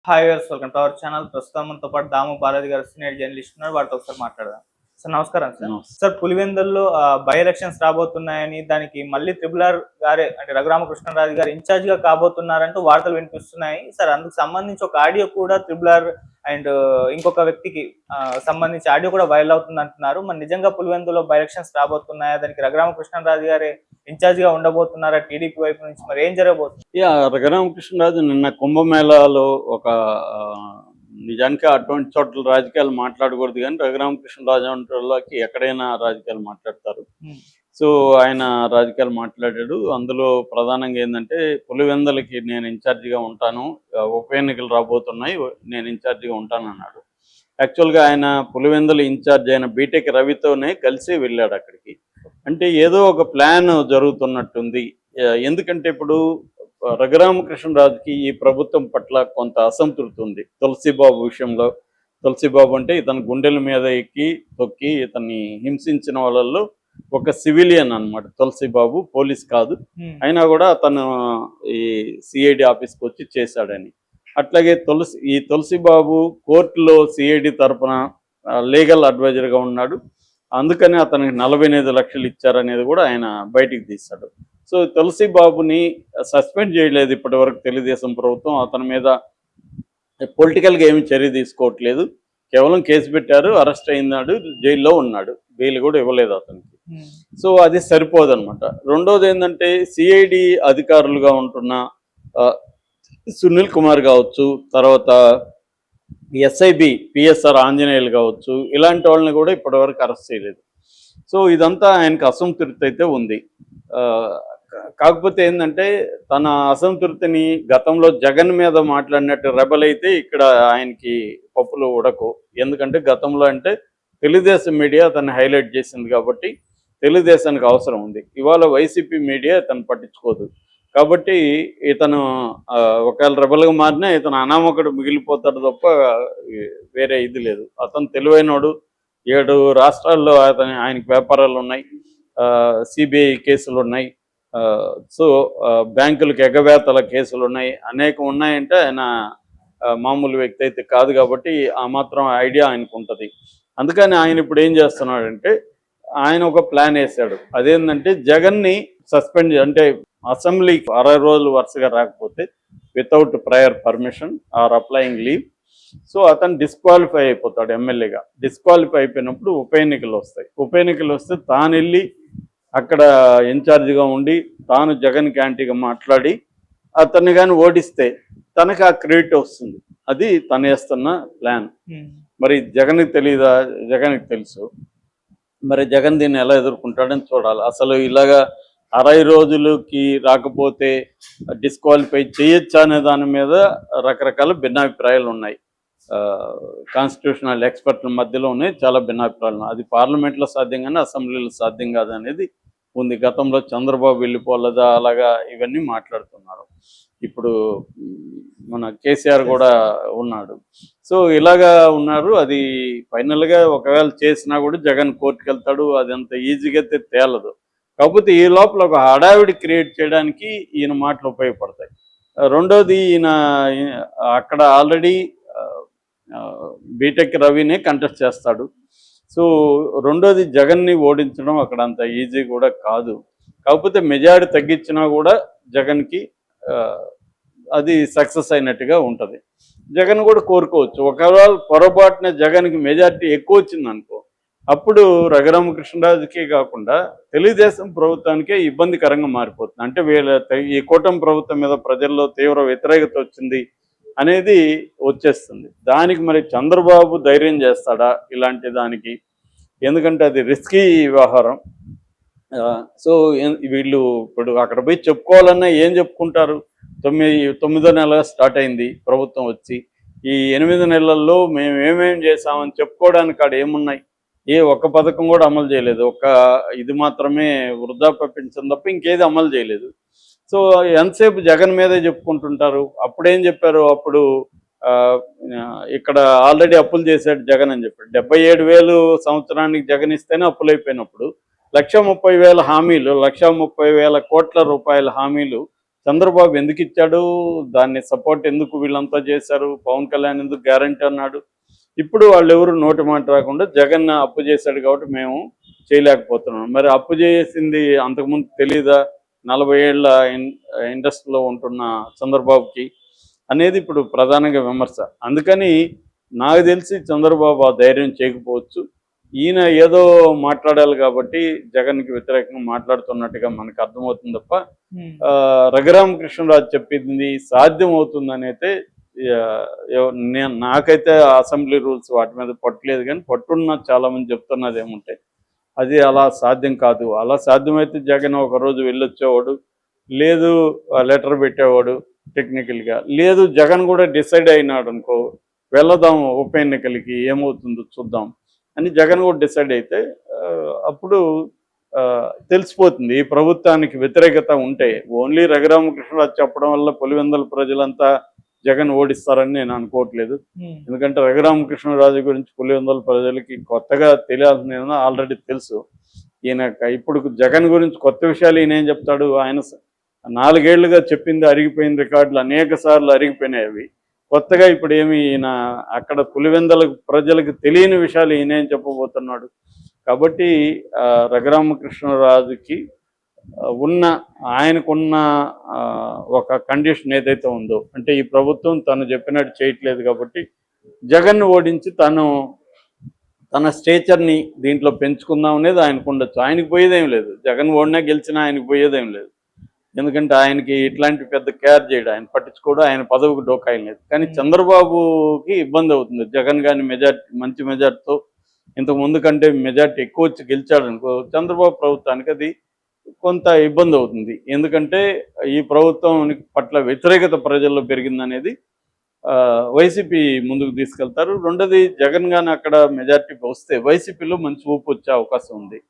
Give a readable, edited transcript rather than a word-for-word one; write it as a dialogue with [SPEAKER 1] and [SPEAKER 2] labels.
[SPEAKER 1] Hi viewers, welcome to our channel. ప్రస్తుతం మనతో పాటు దాము బాలాజీ గారు సీనియర్ జర్నలిస్ట్ ఉన్నారు. వారితో ఒకసారి మాట్లాడదాం. సార్ నమస్కారం సార్.
[SPEAKER 2] నమస్తే.
[SPEAKER 1] సార్ పులివెందుల్లో బై ఎలక్షన్స్ రాబోతున్నాయని, దానికి మళ్ళీ త్రిబుల్ గారే అంటే రఘురామకృష్ణరాజు గారు ఇన్ఛార్జ్ గా కాబోతున్నారంటూ వార్తలు వినిపిస్తున్నాయి. సార్ అందుకు సంబంధించి ఒక ఆడియో కూడా త్రిబుల్ అండ్ ఇంకొక వ్యక్తికి సంబంధించి ఆడియో కూడా వైరల్ అవుతుంది అంటున్నారు. మరి నిజంగా పులివెందులో బై ఎలక్షన్స్ రాబోతున్నాయా, దానికి రఘురామకృష్ణరాజు గారే ఇన్ఛార్జ్ గా ఉండబోతున్నారా టీడీపీ వైపు నుంచి, మరి ఏం జరగబోతుంది?
[SPEAKER 2] రఘురామకృష్ణరాజు నిన్న కుంభమేళాలో ఒక నిజానికి అటువంటి చోట్ల రాజకీయాలు మాట్లాడకూడదు, కానీ రఘురామకృష్ణరాజుకి ఎక్కడైనా రాజకీయాలు మాట్లాడతారు. సో ఆయన రాజకీయాలు మాట్లాడాడు. అందులో ప్రధానంగా ఏంటంటే పులివెందులకి నేను ఇన్ఛార్జిగా ఉంటాను, ఉప ఎన్నికలు రాబోతున్నాయి, నేను ఇన్ఛార్జిగా ఉంటాను అన్నాడు. యాక్చువల్గా ఆయన పులివెందుల ఇన్ఛార్జ్ అయిన బీటెక్ రవితోనే కలిసి వెళ్ళాడు అక్కడికి. అంటే ఏదో ఒక ప్లాన్ జరుగుతున్నట్టుంది. ఎందుకంటే ఇప్పుడు రఘురామకృష్ణరాజుకి ఈ ప్రభుత్వం పట్ల కొంత అసంతృప్తి ఉంది. తులసిబాబు విషయంలో, తులసిబాబు అంటే ఇతని గుండెల మీద ఎక్కి తొక్కి ఇతన్ని హింసించిన వాళ్ళల్లో ఒక సివిలియన్ అన్నమాట. తులసిబాబు పోలీస్ కాదు, అయినా కూడా అతను ఈ సిఐడి ఆఫీస్కి వచ్చి చేశాడని. అట్లాగే ఈ తులసిబాబు కోర్టులో సిఐడి తరఫున లీగల్ అడ్వైజర్గా ఉన్నాడు. అందుకని అతనికి 45 లక్షలు ఇచ్చారనేది కూడా ఆయన బయటికి తీశాడు. సో తులసిబాబుని సస్పెండ్ చేయలేదు ఇప్పటి వరకు తెలుగుదేశం ప్రభుత్వం. అతని మీద పొలిటికల్గా ఏమి చర్య తీసుకోవట్లేదు, కేవలం కేసు పెట్టారు, అరెస్ట్ అయినాడు, జైల్లో ఉన్నాడు, బెయిల్ కూడా ఇవ్వలేదు అతనికి. సో అది సరిపోదన్నమాట. రెండోది ఏంటంటే సిఐడి అధికారులుగా ఉంటున్న సునీల్ కుమార్ కావచ్చు, తర్వాత ఎస్ఐబి పిఎస్ఆర్ ఆంజనేయులు కావచ్చు, ఇలాంటి వాళ్ళని కూడా ఇప్పటివరకు అరెస్ట్ చేయలేదు. సో ఇదంతా ఆయనకు అసంతృప్తి అయితే ఉంది. కాకపోతే ఏంటంటే తన అసంతృప్తిని గతంలో జగన్ మీద మాట్లాడినట్టు రెబల్ అయితే ఇక్కడ ఆయనకి పప్పులు ఉడకు. ఎందుకంటే గతంలో అంటే తెలుగుదేశం మీడియా తను హైలైట్ చేసింది కాబట్టి తెలుగుదేశానికి అవసరం ఉంది. ఇవాళ వైసీపీ మీడియా తను పట్టించుకోదు. కాబట్టి ఇతను ఒకవేళ రెబల్గా మారినా ఇతను అనామకుడు మిగిలిపోతాడు తప్ప వేరే ఇది లేదు. అతను తెలివైనోడు. 7 రాష్ట్రాల్లో ఆయనకి వ్యాపారాలు ఉన్నాయి, సిబిఐ కేసులు ఉన్నాయి, సో బ్యాంకులకు ఎగవేతల కేసులు ఉన్నాయి, అనేకం ఉన్నాయంటే ఆయన మామూలు వ్యక్తి అయితే కాదు. కాబట్టి ఆ మాత్రం ఐడియా ఆయనకు ఉంటుంది. అందుకని ఆయన ఇప్పుడు ఏం చేస్తున్నాడంటే ఆయన ఒక ప్లాన్ వేశాడు. అదేంటంటే జగన్ని సస్పెండ్, అంటే అసెంబ్లీకి 60 రోజులు వరుసగా రాకపోతే without prior permission or applying leave, so అతను డిస్క్వాలిఫై అయిపోతాడు ఎమ్మెల్యేగా. డిస్క్వాలిఫై అయిపోయినప్పుడు ఉప ఎన్నికలు వస్తాయి. ఉప ఎన్నికలు వస్తే తాను వెళ్ళి అక్కడ ఇన్ఛార్జిగా ఉండి తాను జగన్ క్యాంటీగా మాట్లాడి అతన్ని కానీ ఓడిస్తే తనకు ఆ క్రెడిట్ వస్తుంది. అది తను వేస్తున్న ప్లాన్. మరి జగన్కి తెలియదా? జగన్కి తెలుసు. మరి జగన్ దీన్ని ఎలా ఎదుర్కొంటాడని చూడాలి. అసలు ఇలాగా 60 రోజులకి రాకపోతే డిస్క్వాలిఫై చేయొచ్చా అనే దాని మీద రకరకాల భిన్నాభిప్రాయాలు ఉన్నాయి. కాన్స్టిట్యూషనల్ ఎక్స్పర్ట్ల మధ్యలో ఉన్నాయి చాలా భిన్నాభిప్రాయాలు. అది పార్లమెంట్లో సాధ్యం కానీ అసెంబ్లీలో సాధ్యం కాదనేది ఉంది. గతంలో చంద్రబాబు వెళ్ళిపోలేదా అలాగా ఇవన్నీ మాట్లాడుతున్నారు. ఇప్పుడు మన కేసీఆర్ కూడా ఉన్నాడు. సో ఇలాగా ఉన్నారు. అది ఫైనల్గా ఒకవేళ చేసినా కూడా జగన్ కోర్టుకు వెళ్తాడు. అది అంత ఈజీగా అయితే తేలదు. కాకపోతే ఈ లోపల ఒక హడావిడి క్రియేట్ చేయడానికి ఈయన మాటలు ఉపయోగపడతాయి. రెండోది ఈయన అక్కడ ఆల్రెడీ బీటెక్ రవినే కంటెస్ట్ చేస్తాడు. సో రెండోది జగన్ని ఓడించడం అక్కడ అంత ఈజీ కూడా కాదు. కాకపోతే మెజారిటీ తగ్గించినా కూడా జగన్కి అది సక్సెస్ అయినట్టుగా ఉంటుంది. జగన్ కూడా కోరుకోవచ్చు. ఒకవేళ పొరపాటున జగన్కి మెజారిటీ ఎక్కువ వచ్చింది అనుకో, అప్పుడు రఘురామకృష్ణరాజుకే కాకుండా తెలుగుదేశం ప్రభుత్వానికే ఇబ్బందికరంగా మారిపోతుంది. అంటే ఈ కూటమి ప్రభుత్వం మీద ప్రజల్లో తీవ్ర వ్యతిరేకత వచ్చింది అనేది వచ్చేస్తుంది. దానికి మరి చంద్రబాబు ధైర్యం చేస్తాడా ఇలాంటి దానికి? ఎందుకంటే అది రిస్కీ వ్యవహారం. సో వీళ్ళు ఇప్పుడు అక్కడ పోయి చెప్పుకోవాలన్నా ఏం చెప్పుకుంటారు? 9వ నెల స్టార్ట్ అయింది ప్రభుత్వం వచ్చి. ఈ 8 నెలల్లో మేము ఏమేం చేసామని చెప్పుకోవడానికి అక్కడ ఏమున్నాయి? ఒక్క పథకం కూడా అమలు చేయలేదు. ఇది మాత్రమే వృద్ధాప్య పెన్షన్ తప్ప ఇంకేది అమలు చేయలేదు. సో ఎంతసేపు జగన్ మీదే చెప్పుకుంటుంటారు. అప్పుడేం చెప్పారు? అప్పుడు ఇక్కడ ఆల్రెడీ అప్పులు చేశాడు జగన్ అని చెప్పాడు. 77,000 సంవత్సరానికి జగన్ ఇస్తేనే అప్పులు అయిపోయినప్పుడు 1,30,000 హామీలు, 1,30,000 కోట్ల రూపాయల హామీలు చంద్రబాబు ఎందుకు ఇచ్చాడు, దాన్ని సపోర్ట్ ఎందుకు వీళ్ళంతా చేశారు, పవన్ కళ్యాణ్ ఎందుకు గ్యారంటీ అన్నాడు. ఇప్పుడు వాళ్ళు ఎవరు నోటి మాట రాకుండా జగన్ అప్పు చేశాడు కాబట్టి మేము చేయలేకపోతున్నాం. మరి అప్పు చేసింది అంతకుముందు తెలీదా 40 ఏళ్ల ఇండస్ట్రీలో ఉంటున్న చంద్రబాబుకి అనేది ఇప్పుడు ప్రధానంగా విమర్శ. అందుకని నాకు తెలిసి చంద్రబాబు ఆ ధైర్యం చేయకపోవచ్చు. ఈయన ఏదో మాట్లాడాలి కాబట్టి జగన్కి వ్యతిరేకంగా మాట్లాడుతున్నట్టుగా మనకు అర్థమవుతుంది తప్ప రఘురామకృష్ణరాజు చెప్పింది సాధ్యం అవుతుందని అయితే నాకైతే అసెంబ్లీ రూల్స్ వాటి మీద పట్టలేదు, కానీ పట్టున్న చాలా మంది చెప్తున్నది ఏమంటే అది అలా సాధ్యం కాదు. అలా సాధ్యమైతే జగన్ ఒకరోజు వెళ్ళొచ్చేవాడు, లేదు లెటర్ పెట్టేవాడు టెక్నికల్గా, లేదు జగన్ కూడా డిసైడ్ అయినాడు అనుకో వెళదాం ఉప ఎన్నికలకి ఏమవుతుందో చూద్దాం అని జగన్ కూడా డిసైడ్ అయితే అప్పుడు తెలిసిపోతుంది ఈ ప్రభుత్వానికి వ్యతిరేకత ఉంటే. ఓన్లీ రఘురామకృష్ణరాజు చెప్పడం వల్ల పులివెందుల ప్రజలంతా జగన్ ఓడిస్తారని నేను అనుకోవట్లేదు. ఎందుకంటే రఘురామకృష్ణరాజు గురించి పులివెందుల ప్రజలకి కొత్తగా తెలియాల్సిన ఆల్రెడీ తెలుసు. ఈయన ఇప్పుడు జగన్ గురించి కొత్త విషయాలు ఈయన ఏం చెప్తాడు, ఆయన 4 ఏళ్లుగా చెప్పింది అరిగిపోయిన రికార్డులు అనేక సార్లు అరిగిపోయినాయి. అవి కొత్తగా ఇప్పుడు ఏమి ఈయన అక్కడ పులివెందుల ప్రజలకు తెలియని విషయాలు ఈయనేం చెప్పబోతున్నాడు. కాబట్టి రఘురామకృష్ణరాజుకి ఆయనకున్న ఒక కండిషన్ ఏదైతే ఉందో, అంటే ఈ ప్రభుత్వం తను చెప్పినట్టు చేయట్లేదు కాబట్టి జగన్ను ఓడించి తన స్టేచర్ని దీంట్లో పెంచుకుందాం అనేది ఆయనకు ఉండొచ్చు. ఆయనకు పోయేదేం లేదు, జగన్ ఓడినా గెలిచినా ఆయనకు పోయేదేం లేదు. ఎందుకంటే ఆయనకి ఇట్లాంటి పెద్ద కేర్ చేయడు, ఆయన పట్టించుకోవడం, ఆయన పదవికి డోకాయం లేదు. కానీ చంద్రబాబుకి ఇబ్బంది అవుతుంది. జగన్ కానీ మంచి మెజార్టీతో ఇంతకు ముందు కంటే మెజార్టీ ఎక్కువ వచ్చి గెలిచాడు అనుకో, చంద్రబాబు ప్రభుత్వానికి అది కొంత ఇబ్బంది అవుతుంది. ఎందుకంటే ఈ ప్రభుత్వం పట్ల వ్యతిరేకత ప్రజల్లో పెరిగిందనేది వైసీపీ ముందుకు తీసుకెళ్తారు. రెండోది జగన్ గాని అక్కడ మెజార్టీ వస్తే వైసీపీలో మంచి ఊపు వచ్చే అవకాశం ఉంది.